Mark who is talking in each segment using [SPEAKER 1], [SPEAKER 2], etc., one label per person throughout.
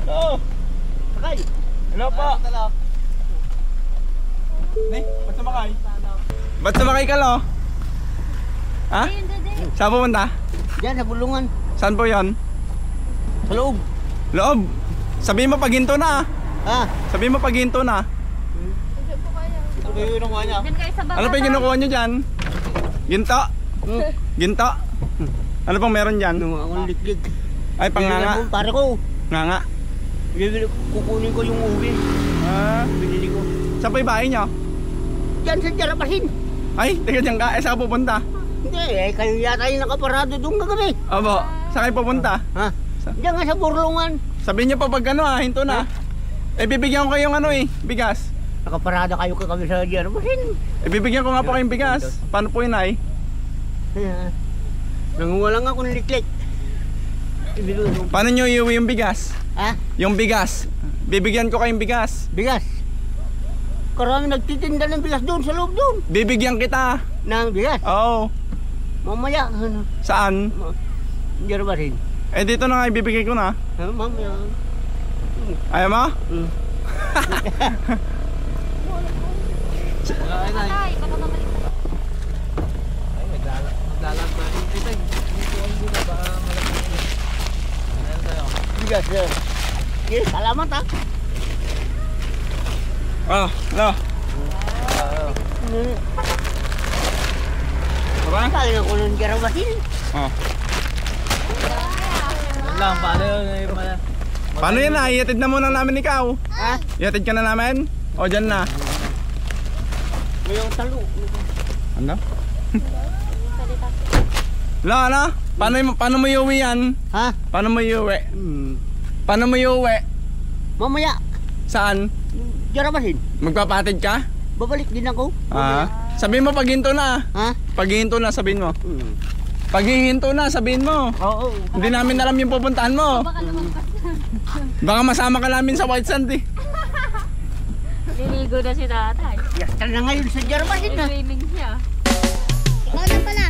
[SPEAKER 1] Hello. Sakay. Hello po. Ba't sumakay? Ba't sumakay ka, lo? Ha? Saan pupunta?
[SPEAKER 2] Diyan sa bulungan.
[SPEAKER 1] Saan po yon?
[SPEAKER 2] Sa loob.
[SPEAKER 1] Loob. Sabihin mo pag hinto na.
[SPEAKER 2] Ha?
[SPEAKER 1] Sabihin mo pag hinto na.
[SPEAKER 2] Ano ba yung kinukuha niya?
[SPEAKER 1] Ano pa yung kinukuha nyo dyan? Ginto? Ginto? Ano pang meron dyan?
[SPEAKER 2] Ano akong liklik.
[SPEAKER 1] Ay, panganga.
[SPEAKER 2] Pare ko.
[SPEAKER 1] Nganga.
[SPEAKER 2] Kukunin ko yung uwi.
[SPEAKER 1] Ah,
[SPEAKER 2] Binili ko.
[SPEAKER 1] saan pa yung bahay nyo?
[SPEAKER 2] Diyan sa Jarapasin.
[SPEAKER 1] Ay, teka dyan ka. Saan ka pupunta?
[SPEAKER 2] Hindi, kayo yata yung nakaparado doon kagabi.
[SPEAKER 1] Opo. Saan kayo pupunta?
[SPEAKER 2] Ha? Diyan nga sa Burlungan.
[SPEAKER 1] Sabihin nyo pa pag ano hinto na. Eh, bibigyan ko kayong ano bigas.
[SPEAKER 2] Nakaparada kayo kagabi sa Jarapasin.
[SPEAKER 1] Eh, bibigyan ko nga po kayong bigas. Paano po yun ay?
[SPEAKER 2] Nangunga lang ako ng liklik.
[SPEAKER 1] Paano nyo iuwi yung bigas?
[SPEAKER 2] Ha?
[SPEAKER 1] Yung bigas. Bibigyan ko kayong bigas.
[SPEAKER 2] Bigas. Karami nagtitinda ng bigas doon sa loob doon.
[SPEAKER 1] Bibigyan kita.
[SPEAKER 2] Ng bigas.
[SPEAKER 1] Oo.
[SPEAKER 2] Mamaya. Ano?
[SPEAKER 1] Saan?
[SPEAKER 2] Jarapasin.
[SPEAKER 1] Eh, dito na nga ibibigay ko na.
[SPEAKER 2] Mamaya.
[SPEAKER 1] Ayaw mo?
[SPEAKER 3] Ay, baka mamalik na.
[SPEAKER 4] Ay, naglalag ba? Tay, hinituan muna baka malaki. Ano tayo?
[SPEAKER 2] Bigas. Okay, salamat ha.
[SPEAKER 1] Oh, hello. Diba?
[SPEAKER 2] Kaya ko ng Jarapasin.
[SPEAKER 1] Oh.
[SPEAKER 4] Yan lang, paano yun?
[SPEAKER 1] Paano yan na? Ihatid na muna namin ikaw.
[SPEAKER 2] Ha?
[SPEAKER 1] Ihatid ka na namin? O, dyan na.
[SPEAKER 2] Mayroong talo.
[SPEAKER 1] Ano? Hello, ano? Paano mo iuwi yan?
[SPEAKER 2] Ha?
[SPEAKER 1] Paano mo iuwi? Paano mo iuwi?
[SPEAKER 2] Mamaya.
[SPEAKER 1] Saan?
[SPEAKER 2] Jarapasin.
[SPEAKER 1] Magpapatid ka?
[SPEAKER 2] Babalik din ako.
[SPEAKER 1] Ah. Sabihin mo pag hinto na.
[SPEAKER 2] Ha?
[SPEAKER 1] Pag hinto na, sabihin mo. Pag hihinto na, sabihin mo.
[SPEAKER 2] Oo.
[SPEAKER 1] Hindi namin alam yung pupuntahan mo.
[SPEAKER 3] Baka lumampas na.
[SPEAKER 1] Baka masama ka namin sa White Sand eh.
[SPEAKER 3] Liligo na si tatay.
[SPEAKER 2] Yasta na ngayon sa Jarapasin na.
[SPEAKER 3] Swimming siya. Ikaw na pala.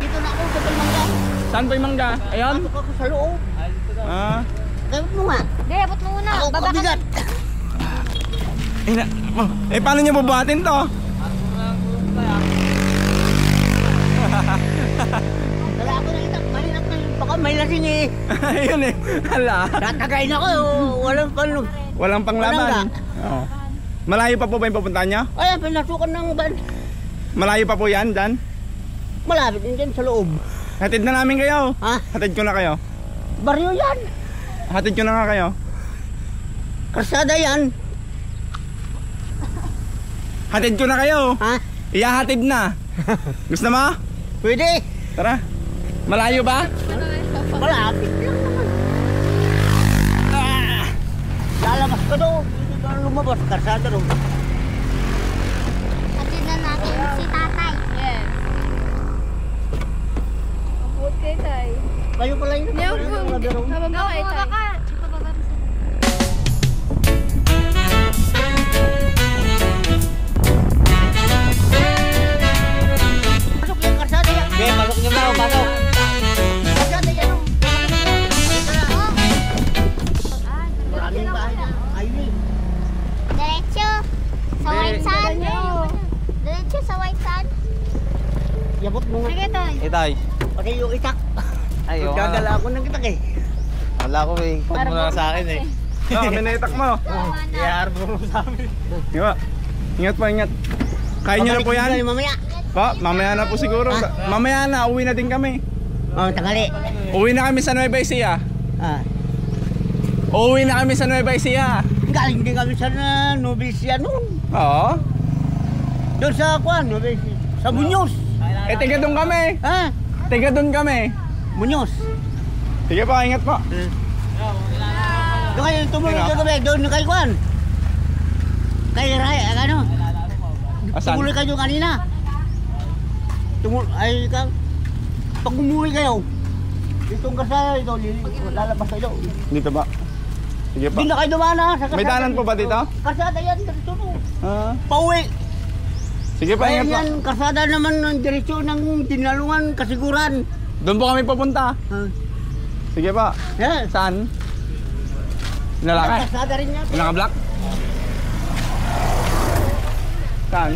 [SPEAKER 2] Dito na ako sa Balmangga.
[SPEAKER 1] Saan po yung mangga? Ayun?
[SPEAKER 2] Pasok ako sa loob.
[SPEAKER 1] Ah.
[SPEAKER 2] Kaya mo nga.
[SPEAKER 3] Hindi, abot mo muna.
[SPEAKER 2] Ako
[SPEAKER 3] Baba ka
[SPEAKER 2] kabigat.
[SPEAKER 1] Eh, paano nyo bubuhatin to?
[SPEAKER 2] Dala ako na itak. Malinap na yun. Baka may lasing eh.
[SPEAKER 1] Ayun eh. Hala.
[SPEAKER 2] Tatagayin ako. Walang palo.
[SPEAKER 1] Walang panglaban. Oo. Malayo pa po ba yung pupuntahan nyo?
[SPEAKER 2] Ayan, pinasukan ng ban.
[SPEAKER 1] Malayo pa po yan, Dan?
[SPEAKER 2] Malapit din dyan sa loob.
[SPEAKER 1] Hatid na namin kayo.
[SPEAKER 2] Ha?
[SPEAKER 1] Hatid ko na kayo.
[SPEAKER 2] Baryo yan.
[SPEAKER 1] Hatid ko na nga kayo.
[SPEAKER 2] Karsada yan.
[SPEAKER 1] Hatid ko na kayo.
[SPEAKER 2] Ha?
[SPEAKER 1] Iyahatid na. Gusto mo?
[SPEAKER 2] Pwede.
[SPEAKER 1] Tara. Malayo ba?
[SPEAKER 2] Malapit lang naman. Lalabas ka doon. Hindi ka lumabas. Karsada doon.
[SPEAKER 3] Atid na natin si tatay. Yes. Abot kay tay.
[SPEAKER 2] Kayo pala yun.
[SPEAKER 3] Habang kay tay.
[SPEAKER 2] Pasok yung karsada yan.
[SPEAKER 4] Okay, pasok nyo na, pasok.
[SPEAKER 2] Karsada yan. Maraming bahay na. Ayun eh.
[SPEAKER 3] Diretso. Sa White Sand. Diretso sa White Sand.
[SPEAKER 2] Yabot mo nga.
[SPEAKER 3] Sige tay.
[SPEAKER 4] Tay.
[SPEAKER 2] Pati yung itak.
[SPEAKER 4] Ay,
[SPEAKER 2] Gagala ako ng itak eh.
[SPEAKER 4] Wala ko eh. Pag mo na sa akin eh.
[SPEAKER 1] Oo, minaitak mo.
[SPEAKER 4] I-arbo mo sa amin.
[SPEAKER 1] Diba? Ingat po, ingat. Kaya nyo na po
[SPEAKER 2] Babalik
[SPEAKER 1] yan?
[SPEAKER 2] tayo mamaya.
[SPEAKER 1] Po, mamaya na po siguro. Mamaya na, uwi na din kami.
[SPEAKER 2] Oh, tangali.
[SPEAKER 1] Uwi na kami sa Nueva Ecija.
[SPEAKER 2] Ah.
[SPEAKER 1] Uwi na kami sa Nueva Ecija.
[SPEAKER 2] Galing din kami sa Novicia noon.
[SPEAKER 1] Oo.
[SPEAKER 2] Doon sa Kwan, Novicia. Sa Muñoz.
[SPEAKER 1] Eh, tiga doon kami.
[SPEAKER 2] Ha?
[SPEAKER 1] Tiga doon kami.
[SPEAKER 2] Muñoz.
[SPEAKER 1] Sige po, ingat po.
[SPEAKER 2] Doon kayo tumulong sa gabi. Doon kay Kwan. Kay Ray, ano?
[SPEAKER 1] Asan?
[SPEAKER 2] Tumuloy kayo kanina. Ay, pag umuwi kayo, itong kasaya ito, lalabas kayo.
[SPEAKER 1] Dito ba? Sige pa.
[SPEAKER 2] Hindi na kayo dumana sa
[SPEAKER 1] May daanan po ba dito?
[SPEAKER 2] Karsada yan, diretso mo.
[SPEAKER 1] Ah,
[SPEAKER 2] Pauwi.
[SPEAKER 1] sige pa,
[SPEAKER 2] Kaya
[SPEAKER 1] ingat po.
[SPEAKER 2] yan, karsada naman ng diretso ng tinalungan, kasiguran.
[SPEAKER 1] Doon po kami pupunta. Sige pa.
[SPEAKER 2] Yan.
[SPEAKER 1] Saan? Lalaki?
[SPEAKER 2] Karsada rin yan.
[SPEAKER 1] Yung naka-black? Saan?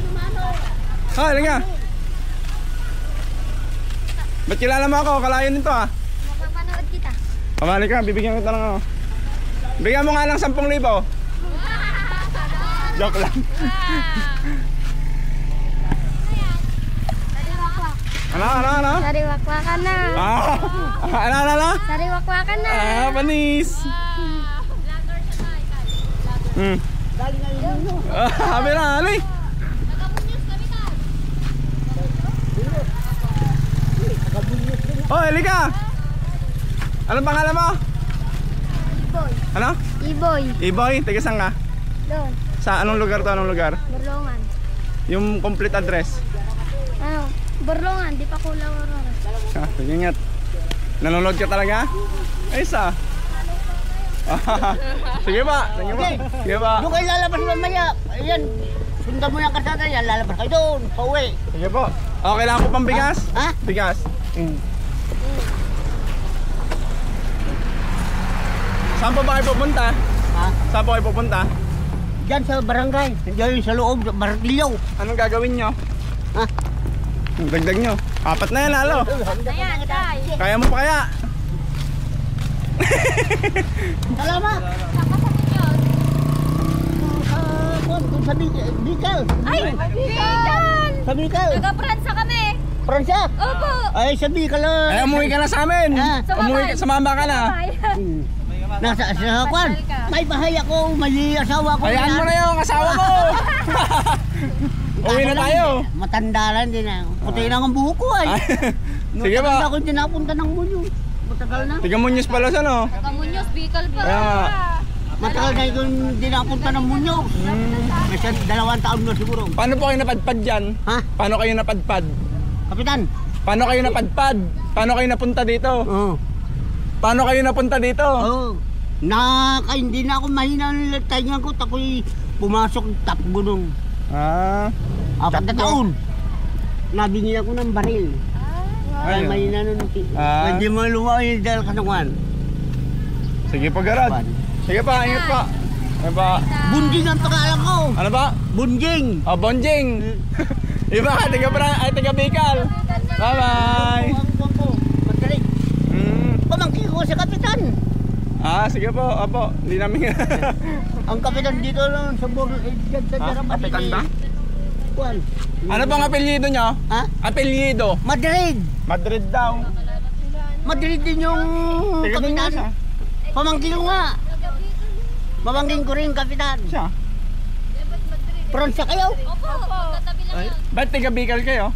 [SPEAKER 1] Ha, halika. Ba't kilala mo ako? Kalayo nito ah.
[SPEAKER 3] Mapapanood kita.
[SPEAKER 1] Pamali ka, bibigyan kita ng ano. Bigyan mo nga lang 10,000. Joke lang. Ano?
[SPEAKER 3] Sariwakwakan na.
[SPEAKER 1] Ano?
[SPEAKER 3] Sariwakwakan na.
[SPEAKER 1] Panis.
[SPEAKER 2] Galing na yun.
[SPEAKER 1] Sabi na, ali. Oh, halika. Anong pangalan mo?
[SPEAKER 3] Iboy.
[SPEAKER 1] Ano?
[SPEAKER 3] Iboy.
[SPEAKER 1] Iboy, taga saan ka?
[SPEAKER 3] Doon.
[SPEAKER 1] Sa anong lugar to? Anong lugar?
[SPEAKER 3] Burlongan.
[SPEAKER 1] Yung complete address.
[SPEAKER 3] Ano? Burlongan. Di pa Kulaw Aurora.
[SPEAKER 1] Sige, ingat. Nanonood ka talaga? Ay, isa. Sige pa. Sige pa.
[SPEAKER 2] Doon kayo lalabas mamaya. Ayan. Sundan mo yung karsada yan, lalabas kayo doon. Pauwi.
[SPEAKER 1] Sige po. Okay lang po pang bigas?
[SPEAKER 2] Ha?
[SPEAKER 1] Bigas. Saan po ba kayo pupunta?
[SPEAKER 2] Ha?
[SPEAKER 1] Saan po kayo pupunta?
[SPEAKER 2] Diyan sa barangay. Diyan sa loob, sa Baratilyo.
[SPEAKER 1] Anong gagawin nyo?
[SPEAKER 2] Ha?
[SPEAKER 1] Dagdag nyo. 4 na yan lalo.
[SPEAKER 3] Ayan, tay.
[SPEAKER 1] Kaya mo pa kaya?
[SPEAKER 2] Salamat. Doon sa Bicol.
[SPEAKER 3] Ay! Bicol!
[SPEAKER 2] Sa Bicol.
[SPEAKER 3] Taga-Pransa kami.
[SPEAKER 2] Pransa.
[SPEAKER 3] Opo.
[SPEAKER 2] Ay, sa Bicol.
[SPEAKER 1] Ay, umuwi ka na sa amin.
[SPEAKER 2] Ah.
[SPEAKER 1] Sumama ka na.
[SPEAKER 2] Nasa kwan. May bahay ako, may asawa ko.
[SPEAKER 1] Hayaan mo na yung asawa mo. Uwi na tayo.
[SPEAKER 2] Matanda lang din na. Puti na ang buhok ko ay.
[SPEAKER 1] Sige
[SPEAKER 2] Matagal
[SPEAKER 1] ba?
[SPEAKER 2] ako tinapunta ng Munyo. Matagal na.
[SPEAKER 1] Tiga Muñoz pala siya, no?
[SPEAKER 3] Taga-Muñoz, Bicol pa.
[SPEAKER 1] Kaya nga.
[SPEAKER 2] Matagal na yung dinapunta ng Munyo. May 2 taon na siguro.
[SPEAKER 1] Paano po kayo napadpad dyan?
[SPEAKER 2] Ha?
[SPEAKER 1] Paano kayo napadpad?
[SPEAKER 2] Kapitan?
[SPEAKER 1] Paano kayo napadpad? Paano kayo napunta dito?
[SPEAKER 2] Oo.
[SPEAKER 1] Paano kayo napunta dito?
[SPEAKER 2] Oo. Hindi na ako mahina ng tainga ko. Ako'y pumasok top gunong.
[SPEAKER 1] Ah.
[SPEAKER 2] 4 na taon. Nabingi ako ng baril. Kaya
[SPEAKER 1] Ayun.
[SPEAKER 2] mahina nun.
[SPEAKER 1] Ah.
[SPEAKER 2] Hindi mo lumawi dahil kasakuan.
[SPEAKER 1] Sige pa, Garad. Sige pa, ingat pa. Ano ba?
[SPEAKER 2] Bunjing ang pangalan ko.
[SPEAKER 1] Ano ba?
[SPEAKER 2] Bunjing.
[SPEAKER 1] Oh, Bonjing. Iba ka, taga Bicol. Bye-bye.
[SPEAKER 2] Magaling. Pamangkin ko sa kapitan.
[SPEAKER 1] Sige po, apo. Hindi namin.
[SPEAKER 2] Ang kapitan dito lang sa dyan sa Jarabat.
[SPEAKER 1] Kapitan ba?
[SPEAKER 2] Kuan.
[SPEAKER 1] Ano bang apelyido nyo?
[SPEAKER 2] Ha?
[SPEAKER 1] Apelyido.
[SPEAKER 2] Madrid.
[SPEAKER 1] Madrid daw.
[SPEAKER 2] Madrid din yung
[SPEAKER 1] Taga Muñoz,
[SPEAKER 2] kapitan.
[SPEAKER 1] ah.
[SPEAKER 2] Pamangkin ko nga. Pamangkin ko rin kapitan.
[SPEAKER 1] Siya.
[SPEAKER 2] Pransa kayo?
[SPEAKER 3] Opo. Magkatabi lang yun.
[SPEAKER 1] Ba't taga Bicol kayo?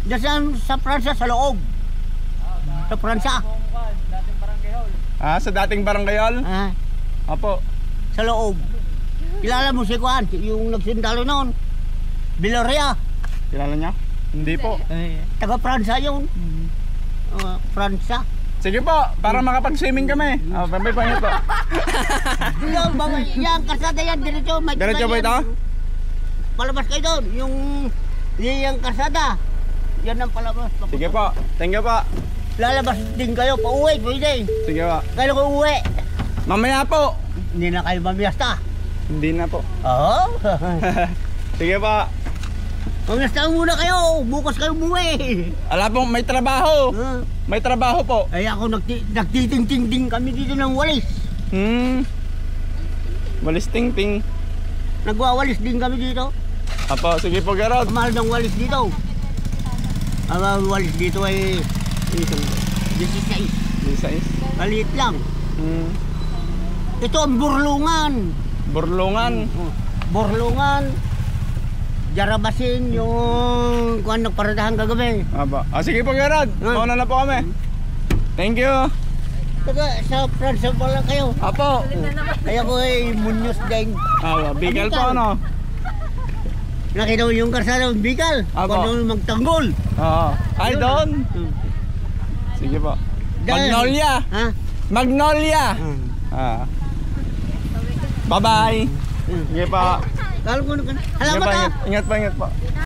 [SPEAKER 2] Diyan sa Pransa sa loob. Sa Pransa.
[SPEAKER 1] Sa dating barangay hall?
[SPEAKER 2] Ah,
[SPEAKER 1] Apo.
[SPEAKER 2] sa loob. Kilala mo si Kuan, yung nagsundalo noon. Viloria.
[SPEAKER 1] Kilala niya? Hindi po.
[SPEAKER 2] Taga Pransa yun. Pransa.
[SPEAKER 1] Sige po, para makapag-swimming kami. Bye po niyo po.
[SPEAKER 2] Yung mga yan, kasada yan, diretso.
[SPEAKER 1] Diretso ba ito?
[SPEAKER 2] Palabas kayo doon. Yung kasada. Yan ang palabas.
[SPEAKER 1] Sige po. Thank you po.
[SPEAKER 2] Lalabas din kayo, pauwi, pwede.
[SPEAKER 1] Sige po.
[SPEAKER 2] Kailan ko uwi?
[SPEAKER 1] Mamaya po.
[SPEAKER 2] Hindi na kayo mamiyasta.
[SPEAKER 1] Hindi na po.
[SPEAKER 2] Oo.
[SPEAKER 1] Sige po.
[SPEAKER 2] Mamiyasta muna kayo, bukas kayo umuwi.
[SPEAKER 1] Ala po, may trabaho. May trabaho po.
[SPEAKER 2] Ay ako nagtiting-ting kami dito ng walis.
[SPEAKER 1] Walis ting-ting.
[SPEAKER 2] Nagwawalis din kami dito.
[SPEAKER 1] Apo, sige po, Garod.
[SPEAKER 2] Mahal ng walis dito. Ang walis dito ay 16.
[SPEAKER 1] Isa is.
[SPEAKER 2] Maliit lang. Ito ang burlungan.
[SPEAKER 1] Burlungan.
[SPEAKER 2] Burlungan. Jarabasin yung kung ano paradahan kagabi.
[SPEAKER 1] Aba. Sige po, Garod. Mauna na po kami. Thank you.
[SPEAKER 2] Taga sa Pransa pa lang kayo.
[SPEAKER 1] Apo.
[SPEAKER 2] Kaya ko ay Muñoz din.
[SPEAKER 1] Bicol po, ano?
[SPEAKER 2] Nakita mo yung karsada ng Bicol.
[SPEAKER 1] Apo.
[SPEAKER 2] Kung magtanggol.
[SPEAKER 1] Oo. Ay, doon. Sige po. Magnolia.
[SPEAKER 2] Ha?
[SPEAKER 1] Magnolia. Bye-bye. Sige pa.
[SPEAKER 2] Salamat ka.
[SPEAKER 1] Sige
[SPEAKER 2] Salamat
[SPEAKER 1] pa,
[SPEAKER 2] ka.
[SPEAKER 1] ingat pa.